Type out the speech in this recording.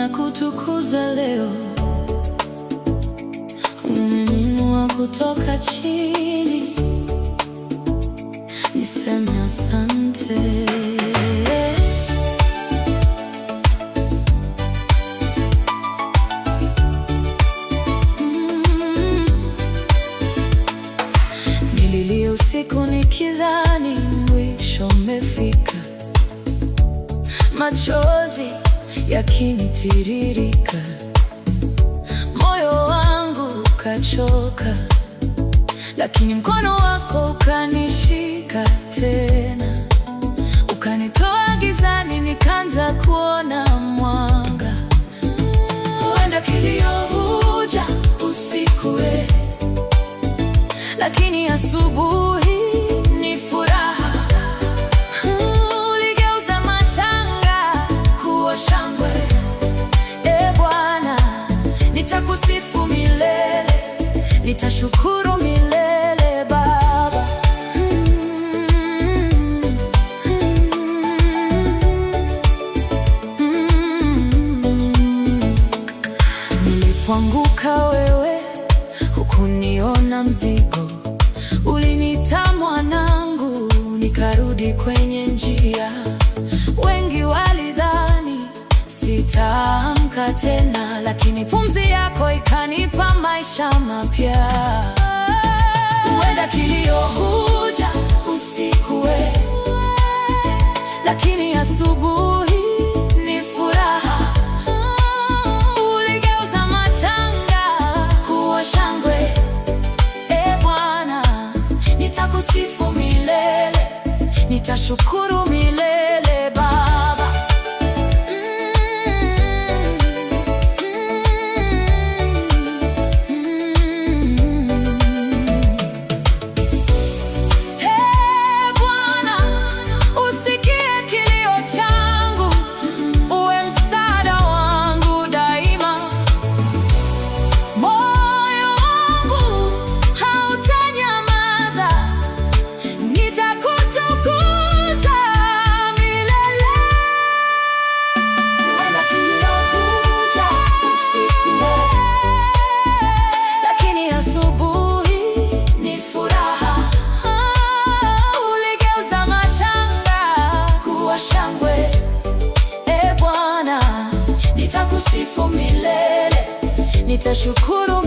ninakutukuza leo, umeniinua kutoka chini, niseme asante. Nililia usiku nikidhani mwisho umefika, machozi yakinitiririka, moyo wangu ukachoka, lakini mkono wako ukanishika tena, ukanitoa gizani nikaanza kuona mwanga. Huenda kilio huja usiku, lakini asubuhi ni furaha. Uligeuza matanga kuwa shangwe. E Bwana, nitakusifu milele, nitashukuru milele Baba. Nilipoanguka wewe hukuniona mzigo, uliniita mwanangu, nikarudi kwenye njia. Wengi walidhani sitaamka tena, lakini pumzi yako ikanipa maisha mapya. Huenda kilio huja usiku, lakini asubuhi ni furaha. Uligeuza matanga kuwa shangwe. E Bwana, nitakusifu milele, nitashukuru milele Baba. Bwana, usikie kilio changu, uwe msaada wangu daima. Moyo wangu hautanyamaza, nitakutukuza milele. Huenda kilio huja usiku, lakini asubuhi ni furaha. Uligeuza matanga kuwa shangwe. E Bwana, nitakusifu milele, nitashukuru